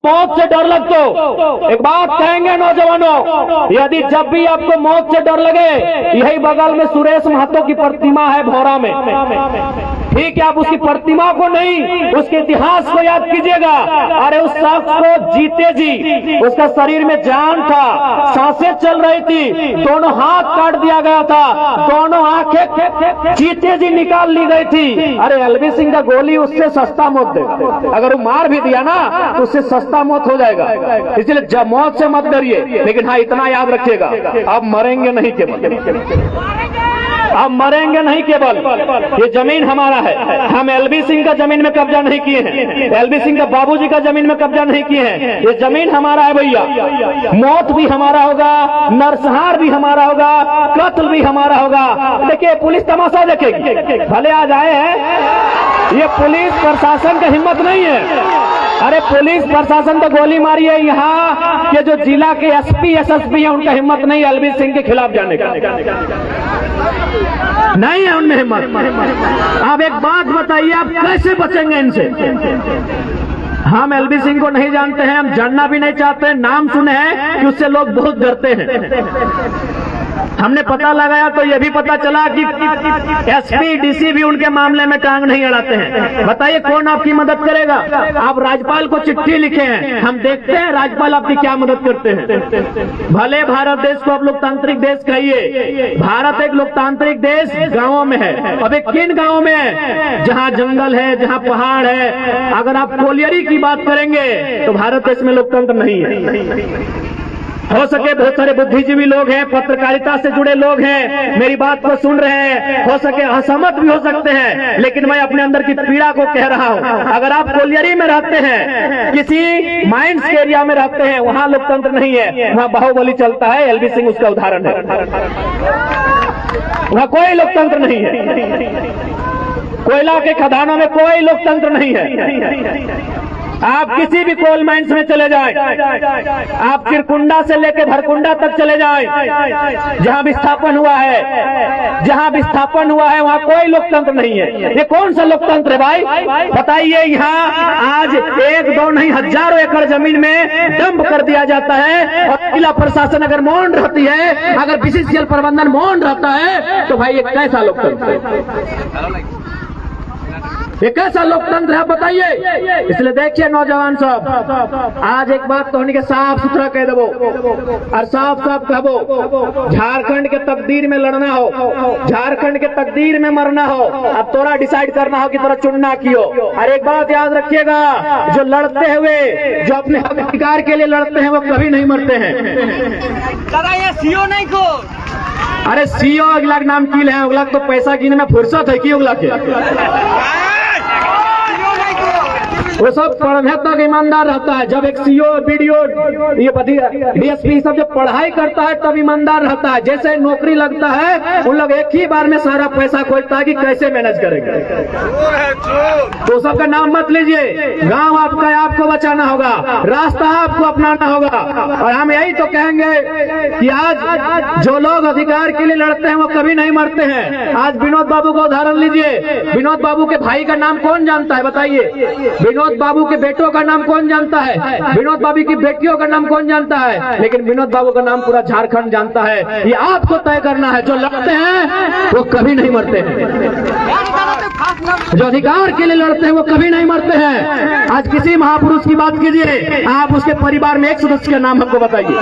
मौत से डर लगते हो। एक बात कहेंगे नौजवानों, यदि जब भी आपको मौत से डर लगे, यही बगल में सुरेश महतो की प्रतिमा है भौरा में, ठीक है, आप उसकी प्रतिमा को नहीं उसके इतिहास को याद कीजिएगा। अरे उस शख्स को जीते जी उसका शरीर में जान था, सांसें चल रही थी, दोनों हाथ काट दिया गया था, दोनों आंखें जीते जी निकाल ली गई थी। अरे एलवी सिंह का गोली उससे सस्ता मौत देगा, अगर वो मार भी दिया ना तो उससे सस्ता मौत हो जाएगा। इसलिए जब मौत से मत डरिए, लेकिन हाँ इतना याद रखिएगा, आप मरेंगे नहीं केवल, आप मरेंगे नहीं केवल, ये जमीन हमारा है। हम एलवी सिंह का जमीन में कब्जा नहीं किए हैं, एलवी सिंह का बाबूजी का जमीन में कब्जा नहीं किए हैं, ये जमीन हमारा है भैया। मौत भी हमारा होगा, नरसंहार भी हमारा होगा, कत्ल भी हमारा होगा। देखिए पुलिस तमाशा देखेगी, भले आ जाए हैं, ये पुलिस प्रशासन का हिम्मत नहीं है। अरे पुलिस प्रशासन तो गोली मारी है, यहाँ के जो जिला के एसपी एसएसपी है उनका हिम्मत नहीं एलवी सिंह के खिलाफ जाने का, नहीं है उनमें हिम्मत। आप एक बात बताइए, आप कैसे बचेंगे इनसे? हम एलवी सिंह को नहीं जानते हैं, हम जानना भी नहीं चाहते, नाम सुने हैं कि उससे लोग बहुत डरते हैं। हमने पता लगाया तो यह भी पता चला कि एसपी डीसी भी उनके मामले में टांग नहीं अड़ाते हैं। बताइए कौन आपकी मदद करेगा? आप राज्यपाल को चिट्ठी लिखे हैं, हम देखते हैं राज्यपाल आपकी क्या मदद करते हैं। भले भारत देश को आप लोकतांत्रिक देश कहिए, भारत एक लोकतांत्रिक देश गांवों में है। अब एक किन गांवों में है? जहां जंगल है, जहां पहाड़ है। अगर आप कोलियरी की बात करेंगे तो भारत देश में लोकतंत्र नहीं है। हो सके बहुत सारे बुद्धिजीवी लोग हैं, पत्रकारिता से जुड़े लोग हैं, मेरी बात को सुन रहे हैं, हो सके असहमत भी हो सकते हैं, लेकिन मैं अपने अंदर की पीड़ा को कह रहा हूं। अगर आप कोलियरी में रहते हैं, किसी माइंस के एरिया में रहते हैं, वहां लोकतंत्र नहीं है, वहां बाहुबली चलता है, एलवी सिंह उसका उदाहरण है। वहां कोई लोकतंत्र नहीं है, कोयला के खदानों में कोई लोकतंत्र नहीं है। आप किसी भी कोल माइंस में चले जाएं, आप चिरकुंडा से लेकर भरकुंडा तक चले जाएं, जहां विस्थापन हुआ है, जहां विस्थापन हुआ है वहां कोई लोकतंत्र नहीं है। ये कौन सा लोकतंत्र है भाई? बताइए। यहाँ आज एक दो नहीं हजारों एकड़ जमीन में डंप कर दिया जाता है और जिला प्रशासन अगर मौन रहती है, अगर बीसीसीएल प्रबंधन मौन रहता है, तो भाई ये कैसा लोकतंत्र है? ये कैसा लोकतंत्र है बताइए? इसलिए देखिए नौजवान साहब, आज एक बात तो के साफ सुथरा कह दो और साफ साफ कहबो, झारखंड के तकदीर में लड़ना हो, झारखंड के तकदीर में मरना हो, अब तोरा डिसाइड करना हो कि तोरा चुनना क्यों। और एक बात याद रखिएगा, जो लड़ते हुए, जो अपने अधिकार के लिए लड़ते हैं, वो कभी नहीं मरते हैं। सीओ नहीं को, अरे सीओ अगला नाम की है, अगला तो पैसा गिनने में फुर्सत है कि अगला के वो सब पढ़ने तक ईमानदार रहता है। जब एक सीओ बीडीओ ये डीएसपी सब जब पढ़ाई करता है तब ईमानदार रहता है। जैसे नौकरी लगता है उन लोग एक ही बार में सारा पैसा खोजता है कि कैसे मैनेज करेंगे। तो सबका नाम मत लीजिए, गांव आपका है, आपको बचाना होगा, रास्ता आपको अपनाना होगा। और हम यही तो कहेंगे कि आज जो लोग अधिकार के लिए लड़ते हैं वो कभी नहीं मरते हैं। आज विनोद बाबू का उदाहरण लीजिए, विनोद बाबू के भाई का नाम कौन जानता है बताइए? विनोद बाबू के बेटों का नाम कौन जानता है? विनोद बाबू की बेटियों का नाम कौन जानता है? लेकिन विनोद बाबू का नाम पूरा झारखंड जानता है। ये आपको तय करना है, जो लड़ते हैं वो कभी नहीं मरते हैं, जो अधिकार के लिए लड़ते हैं वो कभी नहीं मरते हैं। आज किसी महापुरुष की बात कीजिए, आप उसके परिवार में एक सदस्य का नाम हमको बताइए।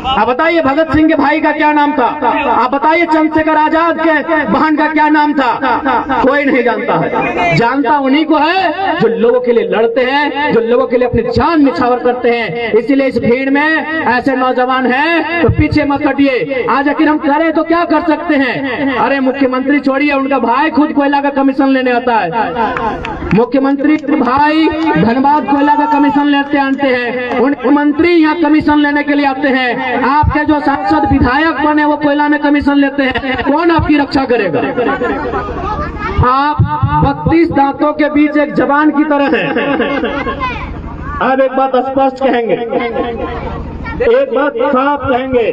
आप बताइए भगत सिंह के भाई का क्या नाम था? आप बताइए चंद्रशेखर आजाद के बहन का क्या नाम था? कोई नहीं जानता है। जानता उन्हीं को है जो लोगों के लिए लड़ते हैं, जो लोगों के लिए अपनी जान निछावर करते हैं। इसीलिए इस भीड़ में ऐसे नौजवान हैं तो पीछे मत हटिए। आज आखिर हम करें तो क्या कर सकते हैं? अरे मुख्यमंत्री छोड़िए, उनका भाई खुद कोयला का कमीशन लेने आता है। मुख्यमंत्री भाई धनबाद कोयला का कमीशन लेते आते हैं, उन मंत्री यहाँ कमीशन लेने के लिए आते हैं। आपके जो सांसद विधायक बने वो कोयला में कमीशन लेते हैं। कौन आपकी रक्षा करेगा? आप 32 दांतों के बीच एक जबान की तरह हैं। अब एक बात स्पष्ट कहेंगे, एक बात साफ कहेंगे,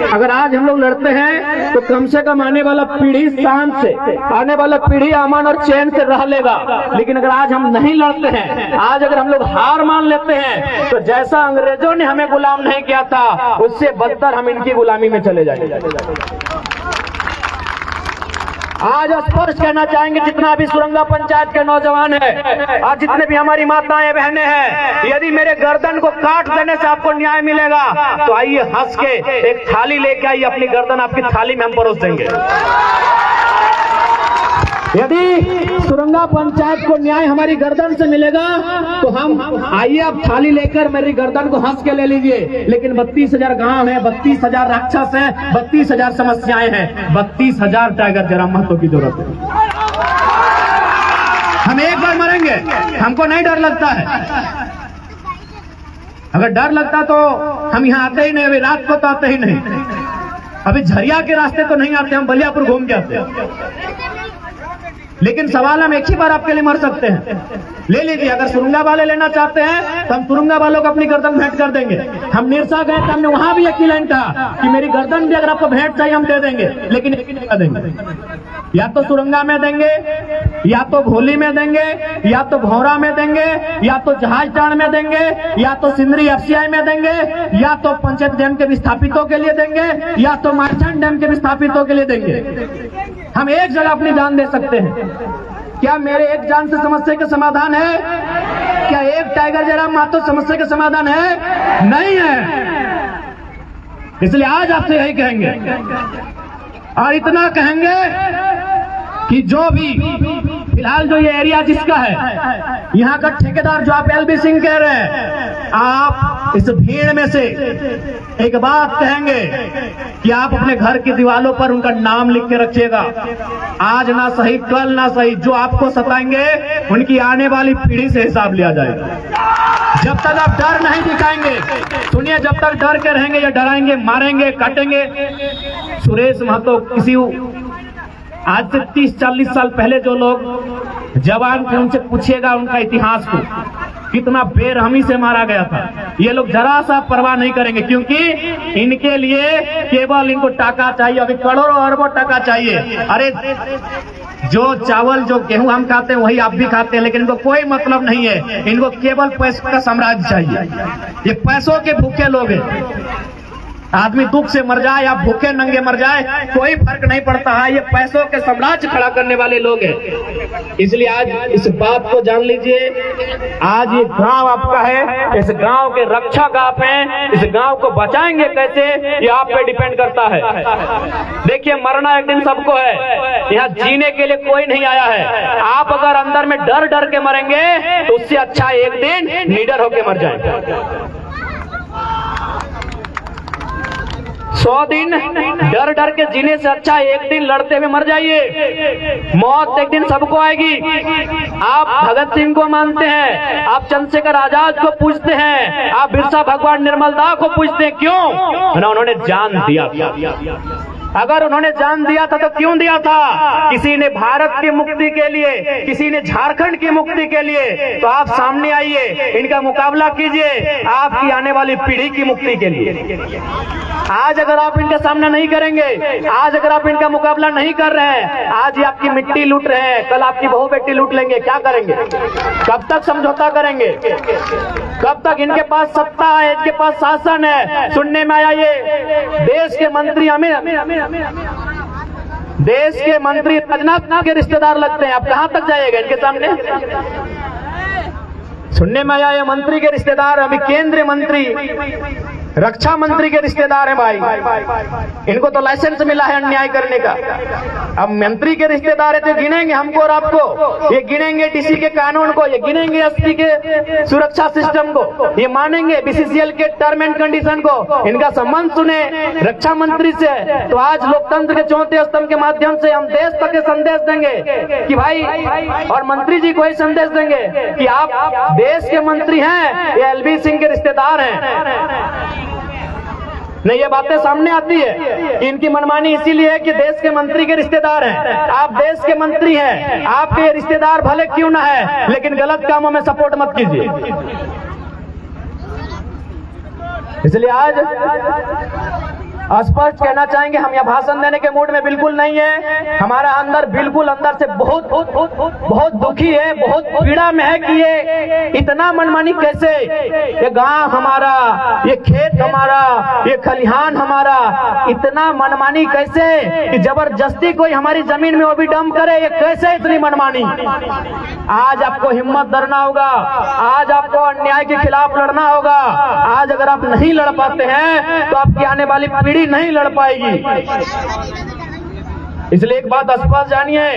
अगर आज हम लोग लड़ते हैं तो कम से कम आने वाला पीढ़ी शांत से, आने वाला पीढ़ी अमन और चैन से रह लेगा। लेकिन अगर आज हम नहीं लड़ते हैं, आज अगर हम लोग हार मान लेते हैं, तो जैसा अंग्रेजों ने हमें गुलाम नहीं किया था, उससे बदतर हम इनकी गुलामी में चले जाएंगे। आज स्पष्ट कहना चाहेंगे, जितना भी सुरंगा पंचायत के नौजवान है और जितने भी हमारी माताएं बहनें हैं, यदि मेरे गर्दन को काट देने से आपको न्याय मिलेगा तो आइए हंस के एक थाली लेके आइए, अपनी गर्दन आपकी थाली में हम परोस देंगे। यदि सुरंगा पंचायत को न्याय हमारी गर्दन से मिलेगा तो हम आइए, आप थाली लेकर मेरी गर्दन को हंस के ले लीजिए। लेकिन 32,000 गांव है, 32,000 राक्षस है, 32,000 समस्याएं हैं, 32,000 टाइगर जयराम महतो की जरूरत है। हम एक बार मरेंगे, हमको नहीं डर लगता है। अगर डर लगता तो हम यहाँ आते ही नहीं, अभी रात को तो आते ही नहीं, अभी झरिया के रास्ते तो नहीं आते, हम बलियापुर घूम के आते हैं। लेकिन सवाल, हम एक ही बार आपके लिए मर सकते हैं, ले लीजिए। अगर सुरंगा वाले लेना चाहते हैं तो हम सुरंगा वालों को अपनी गर्दन भेंट कर देंगे। हम निरसा गए तो हमने वहां भी एक ही लाइन कहा कि मेरी गर्दन भी अगर आपको भेंट चाहिए हम दे देंगे, लेकिन एक ही जगह देंगे, या तो सुरंगा में देंगे, या तो भोली में देंगे, या तो भौरा में देंगे, या तो जहाजटाण में देंगे, या तो सिंदरी FCI में देंगे, या तो पंचायत डैम के विस्थापितों के लिए देंगे, या तो मारचंड डैम के विस्थापितों के लिए देंगे। हम एक जगह अपनी जान दे सकते हैं। क्या मेरे एक जान से समस्या का समाधान है? क्या एक टाइगर जयराम महतो समस्या का समाधान है? नहीं है। इसलिए आज आपसे यही कहेंगे और इतना कहेंगे कि जो भी फिलहाल जो ये एरिया जिसका है, यहाँ का ठेकेदार जो आप LB सिंह कह रहे हैं, आप इस भीड़ में से एक बात कहेंगे कि आप अपने घर की दीवारों पर उनका नाम लिख के रखिएगा। आज ना सही, कल ना सही, जो आपको सताएंगे उनकी आने वाली पीढ़ी से हिसाब लिया जाएगा। जब तक आप डर नहीं दिखाएंगे, सुनिए, जब तक डर के रहेंगे या डराएंगे, मारेंगे, काटेंगे। सुरेश महतो किसी आज से 30-40 साल पहले जो लोग जवान थे उनसे पूछिएगा उनका इतिहास को, कितना बेरहमी से मारा गया था। ये लोग जरा सा परवाह नहीं करेंगे, क्योंकि इनके लिए केवल इनको टाका चाहिए, अभी करोड़ों अरबों टाका चाहिए। अरे जो चावल जो गेहूं हम खाते हैं वही आप भी खाते हैं, लेकिन इनको कोई मतलब नहीं है, इनको केवल पैसों का साम्राज्य चाहिए। ये पैसों के भूखे लोग हैं। आदमी दुख से मर जाए या भूखे नंगे मर जाए, कोई फर्क नहीं पड़ता है। ये पैसों के साम्राज्य खड़ा करने वाले लोग हैं। इसलिए आज इस बात को जान लीजिए, आज ये गांव आपका है, इस गांव के रक्षक आप हैं। इस गांव को बचाएंगे कैसे, ये आप पे डिपेंड करता है। देखिए, मरना एक दिन सबको है, यहाँ जीने के लिए कोई नहीं आया है। आप अगर अंदर में डर डर के मरेंगे तो उससे अच्छा एक दिन निडर होके मर जाएंगे। 100 दिन डर डर के जीने से अच्छा एक दिन लड़ते हुए मर जाइए। मौत एक दिन सबको आएगी। आप भगत सिंह को मानते हैं, आप चंद्रशेखर आजाद को पूछते हैं, आप बिरसा भगवान निर्मलदा को पूछते हैं, क्यों? उन्होंने जान दिया। अगर उन्होंने जान दिया था तो क्यों दिया था? किसी ने भारत की मुक्ति के लिए, किसी ने झारखंड की मुक्ति के लिए। तो आप सामने आइए, इनका मुकाबला कीजिए आपकी आने वाली पीढ़ी की मुक्ति के लिए। आज अगर आप इनके सामना नहीं करेंगे, आज अगर आप इनका मुकाबला नहीं कर रहे हैं, आज ये आपकी मिट्टी लूट रहे हैं, कल आपकी बहू बेटी लूट लेंगे, क्या करेंगे? कब तक समझौता करेंगे? कब तक इनके पास सत्ता है, इनके पास शासन है? सुनने में आया ये देश के मंत्री देश के मंत्री राजनाथ के रिश्तेदार लगते हैं। आप कहां तक जाइएगा इनके सामने? सुनने में आया ये मंत्री के रिश्तेदार, अभी केंद्रीय मंत्री, रक्षा मंत्री के रिश्तेदार हैं भाई। इनको तो लाइसेंस मिला है अन्याय करने का। अब मंत्री के रिश्तेदार है तो गिनेंगे हमको और आपको, ये गिनेंगे डीसी के कानून को, ये गिनेंगे एसपी के सुरक्षा सिस्टम को, ये मानेंगे BCCL के टर्म एंड कंडीशन को। इनका संबंध सुने रक्षा मंत्री से, तो आज लोकतंत्र के चौथे स्तंभ के माध्यम से हम देश तक के संदेश देंगे कि भाई, और मंत्री जी को ही संदेश देंगे कि आप देश के मंत्री हैं, ये LB सिंह के रिश्तेदार हैं। नहीं, ये बातें सामने आती है। इनकी मनमानी इसीलिए है कि देश के मंत्री के रिश्तेदार हैं। आप देश के मंत्री हैं, आपके रिश्तेदार भले क्यों ना है, लेकिन गलत कामों में सपोर्ट मत कीजिए। इसलिए आज स्पष्ट कहना चाहेंगे, हम यह भाषण देने के मूड में बिल्कुल नहीं है। हमारा अंदर बिल्कुल अंदर से बहुत दुखी है, बहुत पीड़ा में है कि ये इतना मनमानी कैसे, ये गांव हमारा, ये खेत हमारा, ये खलिहान हमारा, इतना मनमानी कैसे कि जबरदस्ती कोई हमारी जमीन में वो भी डंप करे, ये कैसे इतनी मनमानी। आज आपको हिम्मत धरना होगा, आज आपको अन्याय के खिलाफ लड़ना होगा। आज अगर आप नहीं लड़ पाते हैं तो आपकी आने वाली पीढ़ी नहीं लड़ पाएगी। इसलिए एक बात स्पष्ट जानिए,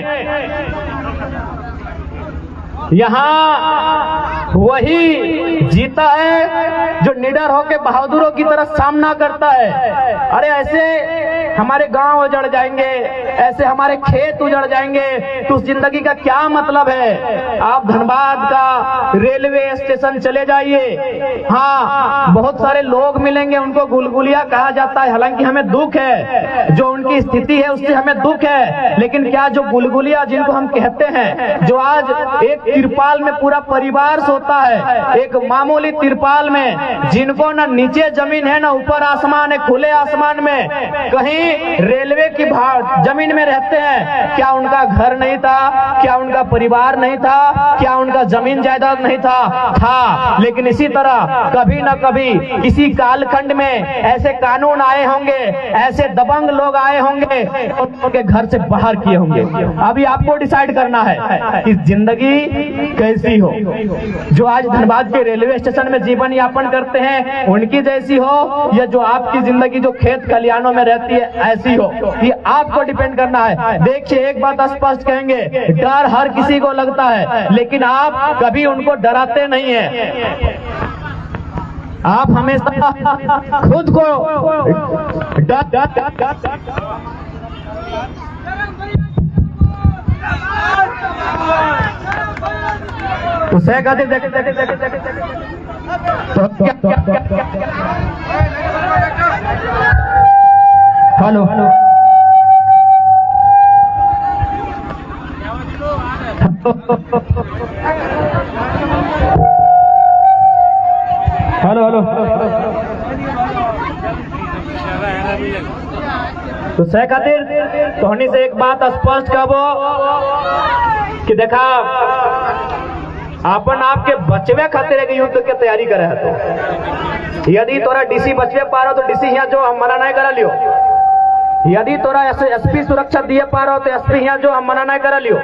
यहाँ वही जीता है जो निडर होकर बहादुरों की तरह सामना करता है। अरे ऐसे हमारे गांव उजड़ जाएंगे, ऐसे हमारे खेत उजड़ जाएंगे तो उस जिंदगी का क्या मतलब है। आप धनबाद का रेलवे स्टेशन चले जाइए, हाँ बहुत सारे लोग मिलेंगे, उनको गुलगुलिया कहा जाता है। हालांकि हमें दुख है, जो उनकी स्थिति है उससे हमें दुख है, लेकिन क्या जो गुलगुलिया जिनको हम कहते हैं, जो आज एक तिरपाल में पूरा परिवार सोता है, एक मामूली तिरपाल में, जिनको ना नीचे जमीन है ना ऊपर आसमान है, खुले आसमान में कहीं रेलवे की जमीन में रहते हैं, क्या उनका घर नहीं था, क्या उनका परिवार नहीं था, क्या उनका जमीन जायदाद नहीं था। लेकिन इसी तरह कभी न कभी किसी कालखंड में ऐसे कानून आए होंगे, ऐसे दबंग लोग आए होंगे, उनके घर से बाहर किए होंगे। अभी आपको डिसाइड करना है कि जिंदगी कैसी हो। जो आज धनबाद के रेलवे स्टेशन में जीवन यापन करते हैं उनकी जैसी हो, या जो आपकी जिंदगी जो खेत खलिहानों में रहती है ऐसी हो, ये आपको डिपेंड करना है। देखिए एक बात स्पष्ट कहेंगे, डर हर किसी को लगता है, लेकिन आप कभी उनको डराते नहीं है। आप हमेशा खुद को तो सहगति हेलो हेलो हेलो तो सह खातिर तोहनी से एक बात स्पष्ट कहबो कि देखा अपन आपके बचवे खातिर एक युद्ध के तैयारी करे है। तो यदि तोरा डीसी बचवे पा रहो तो डीसी यहाँ जो हम मना नहीं करा लियो, यदि तोरा एसपी सुरक्षा दिए पा रहो तो एसपी यहाँ जो हम मना नहीं करा लियो।